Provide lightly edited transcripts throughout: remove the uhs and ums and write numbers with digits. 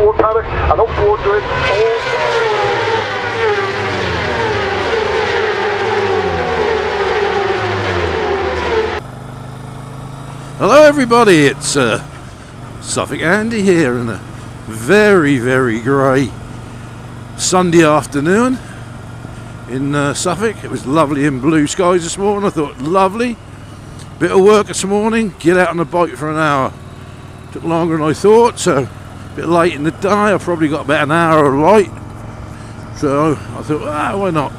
forward paddock and up towards the ridge. Hello everybody, it's Suffolk Andy here on a very, very grey Sunday afternoon in Suffolk. It was lovely in blue skies this morning. I thought, lovely. Bit of work this morning, get out on the bike for an hour. Took longer than I thought, so a bit late in the day. I probably got about an hour of light. So I thought, why not?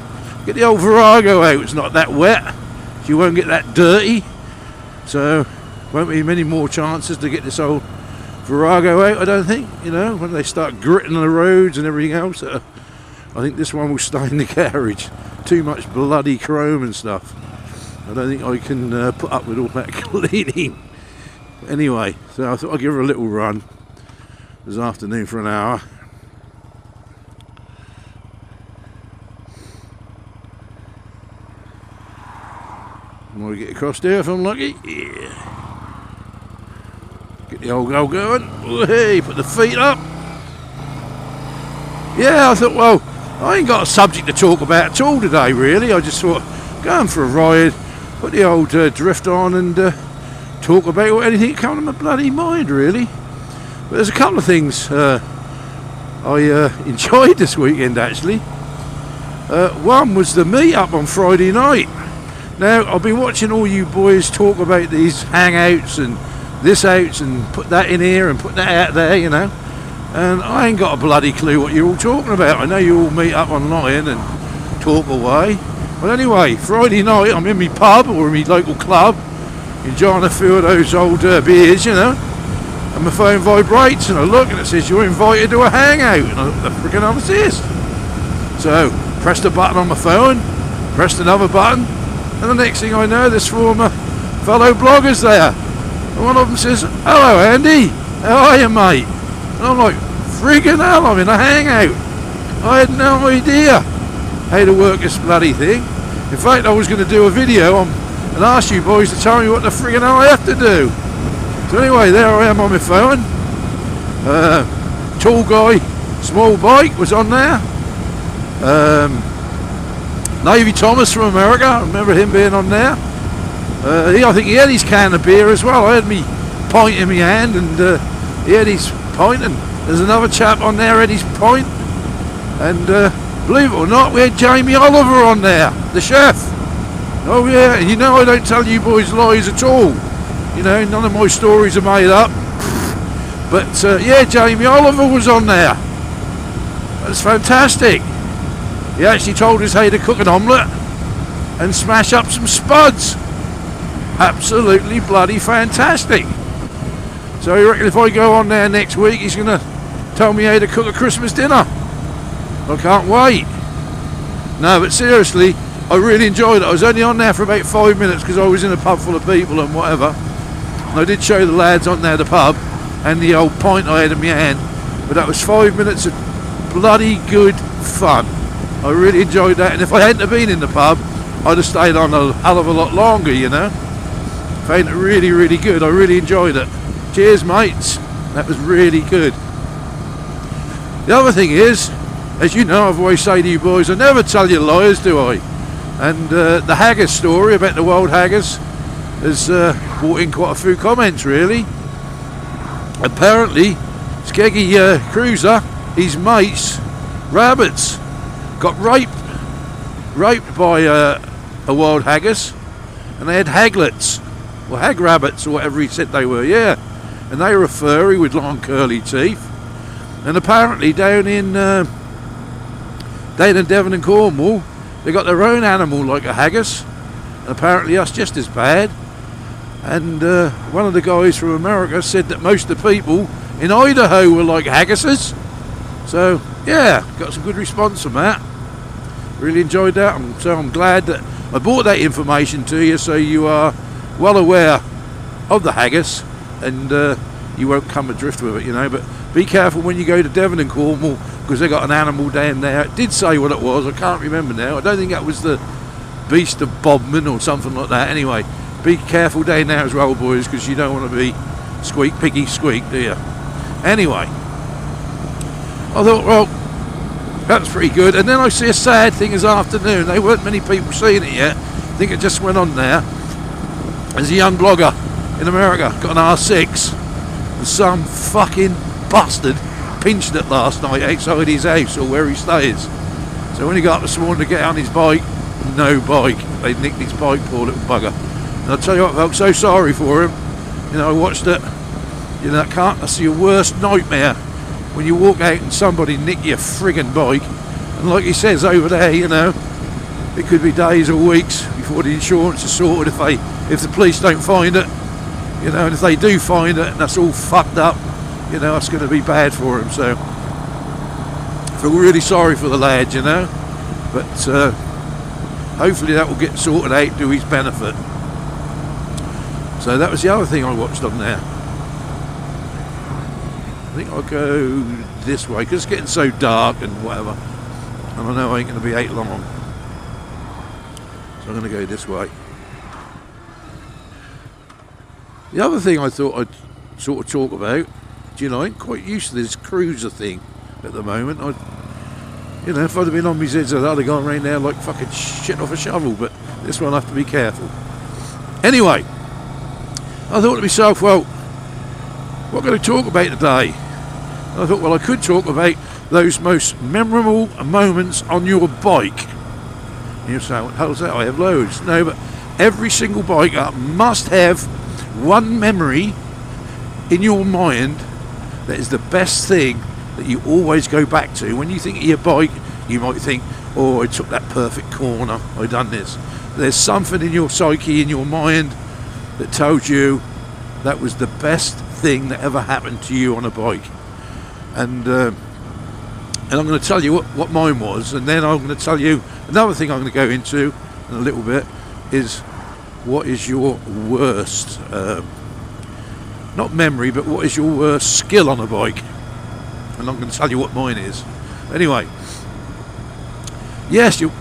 Get the old Virago out, it's not that wet. So you won't get that dirty. So won't be many more chances to get this old Virago out, I don't think, you know, when they start gritting the roads and everything else. I think this one will stay in the garage. Too much bloody chrome and stuff. I don't think I can put up with all that cleaning. Anyway, so I thought I'd give her a little run this afternoon for an hour. I'm going to get across there if I'm lucky. Yeah. Get the old girl going. Hey, put the feet up. Yeah, I thought, well, I ain't got a subject to talk about at all today, really. I just thought, going for a ride, put the old drift on and talk about anything that comes to my bloody mind, really. But there's a couple of things I enjoyed this weekend, actually. One was the meet-up on Friday night. Now, I've been watching all you boys talk about these hangouts and this outs and put that in here and put that out there, you know. And I ain't got a bloody clue what you're all talking about. I know you all meet up online and talk away. But anyway, Friday night I'm in my pub or in my local club, enjoying a few of those old beers, you know. And my phone vibrates and I look and it says you're invited to a hangout. And I look, the friggin' hell is this? So, pressed a button on my phone, pressed another button, and the next thing I know, there's four of my fellow bloggers there. And one of them says, hello Andy, how are you mate? And I'm like, friggin' hell, I'm in a hangout. I had no idea how to work this bloody thing. In fact, I was going to do a video and ask you boys to tell me what the friggin' hell I have to do. So anyway, there I am on my phone. Tall guy, small bike was on there. Navy Thomas from America, I remember him being on there. I think he had his can of beer as well. I had me pint in my hand and he had his pint, and there's another chap on there had his pint. And believe it or not, we had Jamie Oliver on there, the chef. Oh yeah, you know I don't tell you boys lies at all. You know, none of my stories are made up. But yeah, Jamie Oliver was on there. That's fantastic. He actually told us how to cook an omelette and smash up some spuds. Absolutely bloody fantastic. So you reckon if I go on there next week, he's going to tell me how to cook a Christmas dinner? I can't wait. No, but seriously, I really enjoyed it. I was only on there for about 5 minutes because I was in a pub full of people and whatever. And I did show the lads on there the pub and the old pint I had in my hand. But that was 5 minutes of bloody good fun. I really enjoyed that. And if I hadn't have been in the pub, I'd have stayed on a hell of a lot longer, you know. Found it really, really good. I really enjoyed it. Cheers, mates. That was really good. The other thing is, as you know, I've always say to you boys, I never tell you lies, do I? And the haggis story about the wild haggis has brought in quite a few comments, really. Apparently, Skeggy Cruiser, his mates, rabbits, got raped by a wild haggis, and they had haglets. Or hag rabbits or whatever he said they were, yeah. And they were furry with long curly teeth. And apparently down in Devon and Cornwall, they got their own animal like a haggis. And apparently that's just as bad. And one of the guys from America said that most of the people in Idaho were like haggises. So yeah, got some good response from that. Really enjoyed that. So I'm glad that I brought that information to you so you are well aware of the haggis and you won't come adrift with it, you know. But be careful when you go to Devon and Cornwall because they got an animal down there. It did say what it was, I can't remember now. I don't think that was the beast of Bodmin or something like that. Anyway, be careful down there as well, boys, because you don't want to be squeak piggy squeak, do you? Anyway, I thought, well, that's pretty good. And then I see a sad thing this afternoon. There weren't many people seeing it yet. I think it just went on there. There's a young blogger in America, got an R6, and some fucking bastard pinched it last night outside his house or where he stays. So when he got up this morning to get on his bike, no bike. They nicked his bike, poor little bugger. And I'll tell you what, I felt so sorry for him. You know, I watched it. You know, that's your worst nightmare, when you walk out and somebody nick your friggin' bike. And like he says over there, you know, it could be days or weeks before the insurance is sorted if the police don't find it. You know, and if they do find it and that's all fucked up, you know, it's going to be bad for him. So I feel really sorry for the lad, you know, but hopefully that will get sorted out to his benefit. So that was the other thing I watched on there. I think I'll go this way because it's getting so dark and whatever, and I know I ain't going to be out long, so I'm going to go this way. The other thing I thought I'd sort of talk about, do you know, I ain't quite used to this cruiser thing at the moment. You know, if I'd have been on my zids, I'd have gone around there like fucking shit off a shovel, but this one I have to be careful. Anyway, I thought to myself, well, what can I talk about today? And I thought, well, I could talk about those most memorable moments on your bike. And you're saying, what the hell's that? I have loads. No, but every single biker must have one memory in your mind that is the best thing that you always go back to. When you think of your bike, you might think, oh, I took that perfect corner, I done this. There's something in your psyche, in your mind, that tells you that was the best thing that ever happened to you on a bike. And I'm going to tell you what mine was, and then I'm going to tell you another thing I'm going to go into in a little bit is what is your worst, not memory, but what is your worst skill on a bike? And I'm going to tell you what mine is. Anyway, yes, your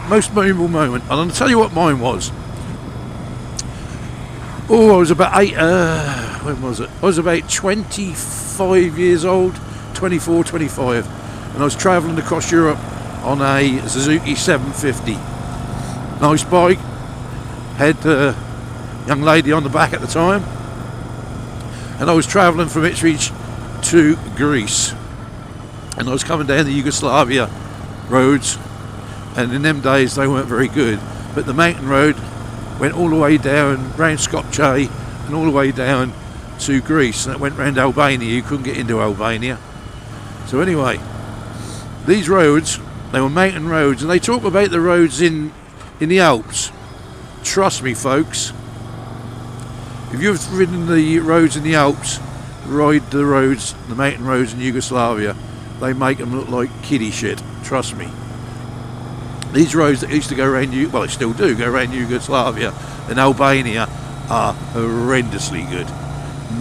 most memorable moment, and I'm going to tell you what mine was. Oh, I was about when was it? I was about 25 years old, 24, 25, and I was travelling across Europe on a Suzuki 750. Nice bike, had a young lady on the back at the time, and I was travelling from Ipswich to Greece, and I was coming down the Yugoslavia roads, and in them days they weren't very good, but the mountain road went all the way down round Skopje and all the way down to Greece, and it went round Albania. You couldn't get into Albania. So anyway, these roads, they were mountain roads, and they talk about the roads in the Alps. Trust me, folks, if you've ridden the roads in the Alps, ride the roads, the mountain roads in Yugoslavia, they make them look like kiddie shit. Trust me. These roads that used to go around, well, they still do go around Yugoslavia and Albania, are horrendously good.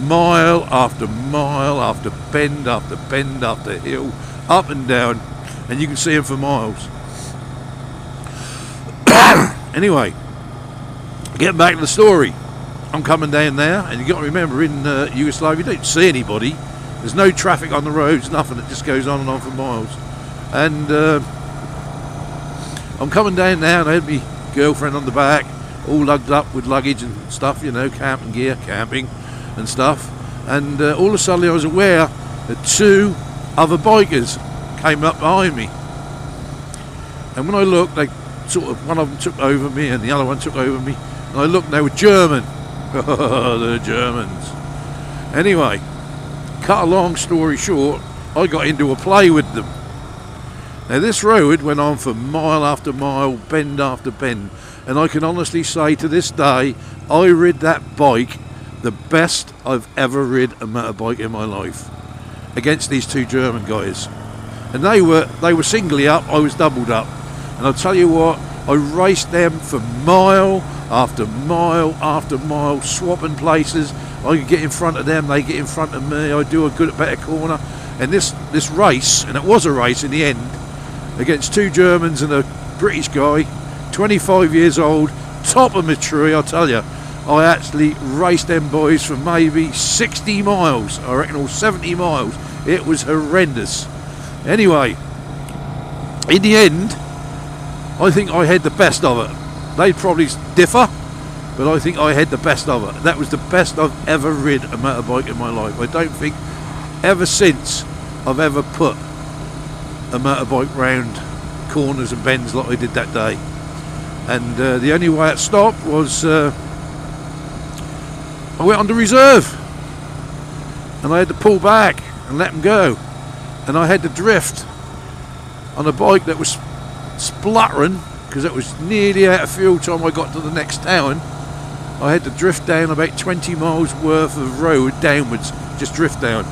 Mile after mile, after bend after hill, up and down, and you can see them for miles. Anyway, getting back to the story, I'm coming down there, and you've got to remember, in Yugoslavia, you don't see anybody. There's no traffic on the roads, nothing. It just goes on and on for miles. And I'm coming down there, and I had my girlfriend on the back, all lugged up with luggage and stuff, you know, camping gear, camping and stuff. And all of a sudden, I was aware that two other bikers came up behind me. And when I looked, they sort of, one of them took over me, and the other one took over me. And I looked, and they were German. The Germans. Anyway, cut a long story short, I got into a play with them. Now this road went on for mile after mile, bend after bend, and I can honestly say to this day, I rid that bike the best I've ever rid a motorbike in my life, against these two German guys. And they were singly up, I was doubled up. And I'll tell you what, I raced them for mile after mile after mile, swapping places. I could get in front of them, they get in front of me, I do a good better corner. And this race, and it was a race in the end, against two Germans and a British guy, 25 years old, top of my tree, I'll tell you. I actually raced them boys for maybe 60 miles, I reckon, or 70 miles. It was horrendous. Anyway, in the end, I think I had the best of it. They'd probably differ, but I think I had the best of it. That was the best I've ever rid a motorbike in my life. I don't think ever since I've ever put a motorbike round corners and bends like I did that day. And the only way it stopped was I went under reserve, and I had to pull back and let them go, and I had to drift on a bike that was spluttering because it was nearly out of fuel time I got to the next town. I had to drift down about 20 miles worth of road downwards, just drift down,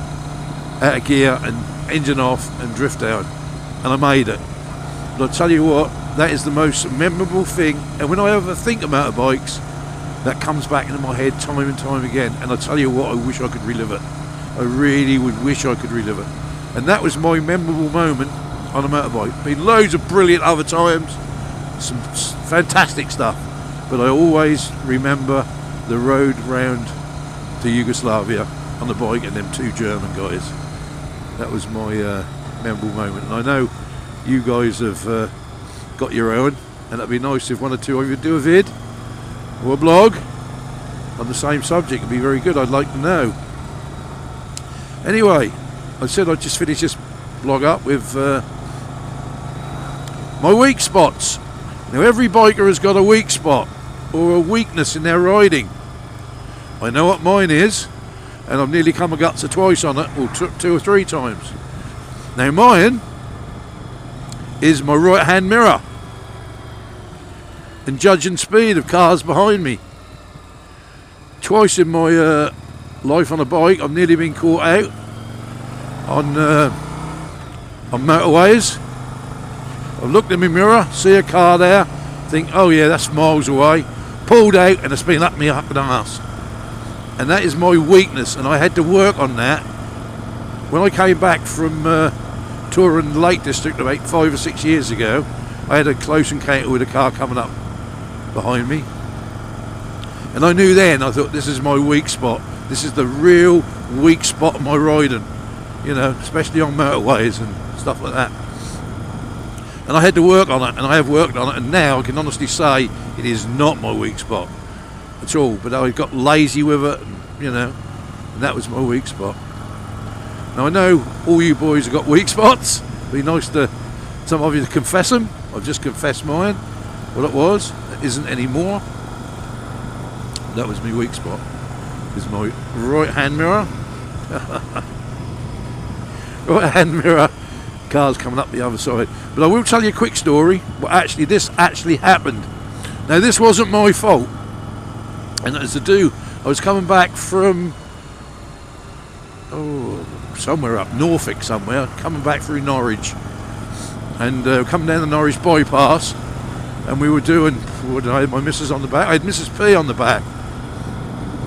out of gear and engine off and drift down, and I made it. But I tell you what, that is the most memorable thing, and when I ever think of motorbikes, that comes back into my head time and time again, and I tell you what, I wish I could relive it. I really would wish I could relive it. And that was my memorable moment on a motorbike. Been loads of brilliant other times, some fantastic stuff, but I always remember the road round to Yugoslavia on the bike and them two German guys. That was my memorable moment, and I know you guys have got your own, and that'd be nice if one or two of you do a vid or a blog on the same subject. It'd be very good. I'd like to know. Anyway, I said I'd just finish this blog up with my weak spots. Now, every biker has got a weak spot or a weakness in their riding. I know what mine is, and I've nearly come a guts twice on it, or two or three times. Now, mine is my right hand mirror and judging speed of cars behind me. Twice in my life on a bike I've nearly been caught out on motorways. I've looked in my mirror, see a car there, think, oh yeah, that's miles away, pulled out, and it's been up me up an arse. And that is my weakness, and I had to work on that. When I came back from touring the Lake District about 5 or 6 years ago, I had a close encounter with a car coming up behind me, and I knew then, I thought, this is my weak spot. This is the real weak spot of my riding, you know, especially on motorways and stuff like that. And I had to work on it, and I have worked on it, and now I can honestly say it is not my weak spot at all. But I got lazy with it, and, you know, and that was my weak spot. Now, I know all you boys have got weak spots. It'd be nice to some of you to confess them. I've just confessed mine, what it was. It isn't anymore. That was my weak spot. Is my right hand mirror. Right hand mirror. Cars coming up the other side. But I will tell you a quick story. Well, actually, this actually happened. Now, this wasn't my fault, and it was to do. I was coming back from somewhere up Norfolk, somewhere, coming back through Norwich, and coming down the Norwich bypass, and we were doing. I had my missus on the back. I had Mrs. P on the back.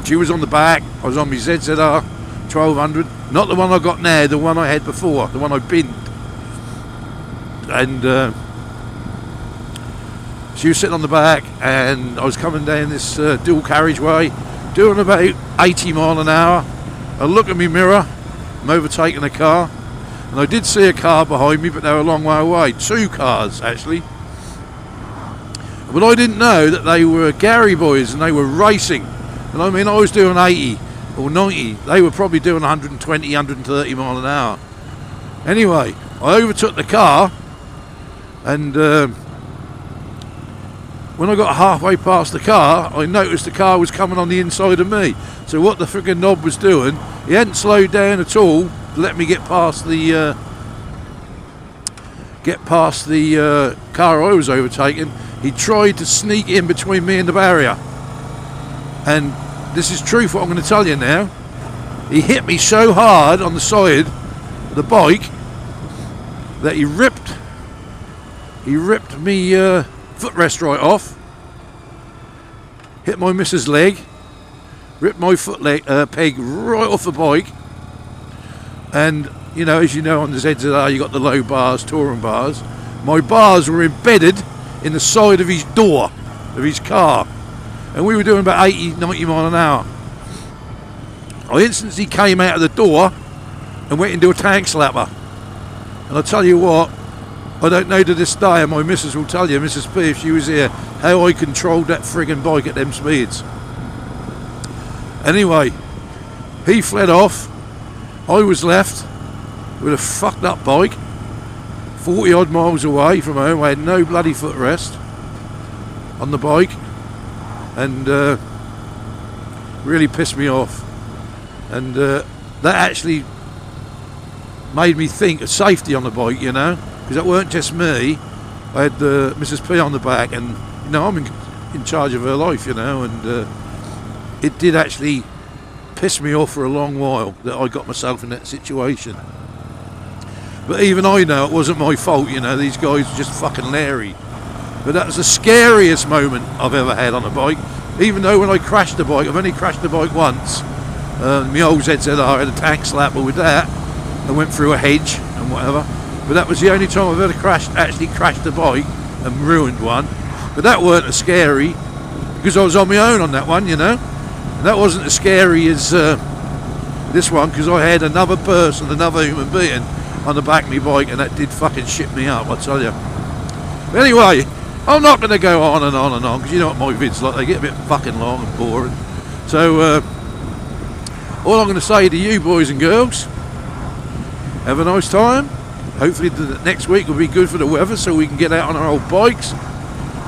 She was on the back. I was on my ZZR 1200, not the one I got now, the one I had before, the one I binned. And she was sitting on the back, and I was coming down this dual carriageway, doing about 80 mile an hour. I look at my mirror, I'm overtaking a car, and I did see a car behind me, but they were a long way away. Two cars, actually. But I didn't know that they were Gary boys, and they were racing. And I mean, I was doing 80 or 90. They were probably doing 120, 130 mile an hour. Anyway, I overtook the car, and when I got halfway past the car, I noticed the car was coming on the inside of me. So what the friggin' knob was doing, he hadn't slowed down at all to let me get past the car I was overtaking. He tried to sneak in between me and the barrier. And this is truth, what I'm going to tell you now. He hit me so hard on the side of the bike that he ripped me footrest right off, hit my missus' leg, ripped my foot peg right off the bike. And, you know, as you know, on the ZZR you got the low bars, touring bars. My bars were embedded in the side of his door of his car, and we were doing about 80, 90 mile an hour. I instantly came out of the door and went into a tank slapper. And I tell you what, I don't know to this day, and my missus will tell you, Mrs. P, if she was here, how I controlled that friggin' bike at them speeds. Anyway, he fled off. I was left with a fucked up bike, 40 odd miles away from home. I had no bloody footrest on the bike, and really pissed me off. And that actually made me think of safety on the bike, you know, because it weren't just me. I had Mrs. P on the back, and you know, I'm in charge of her life, you know, and it did actually piss me off for a long while that I got myself in that situation. But even I know it wasn't my fault, you know, these guys were just fucking leery. But that was the scariest moment I've ever had on a bike. Even though when I crashed the bike, I've only crashed the bike once. My old ZZR, I had a tank slapper with that. I went through a hedge and whatever. But that was the only time I've ever actually crashed a bike and ruined one. But that weren't as scary because I was on my own on that one, you know. And that wasn't as scary as this one, because I had another person, another human being on the back of my bike, and that did fucking shit me up, I tell you. But anyway, I'm not going to go on and on and on, because you know what my vids like, they get a bit fucking long and boring. So all I'm going to say to you boys and girls, have a nice time. Hopefully the next week will be good for the weather so we can get out on our old bikes.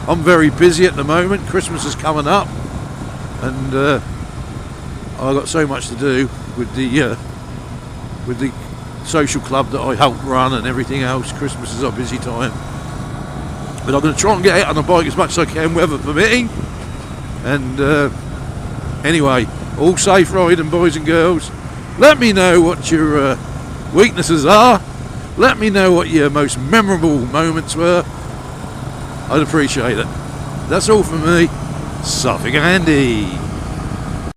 I'm very busy at the moment. Christmas is coming up, and I've got so much to do with the social club that I help run and everything else. Christmas is our busy time. But I'm going to try and get out on the bike as much as I can, weather permitting. And anyway, all safe riding, boys and girls. Let me know what your weaknesses are. Let me know what your most memorable moments were. I'd appreciate it. That's all from me. Suffolk Andy.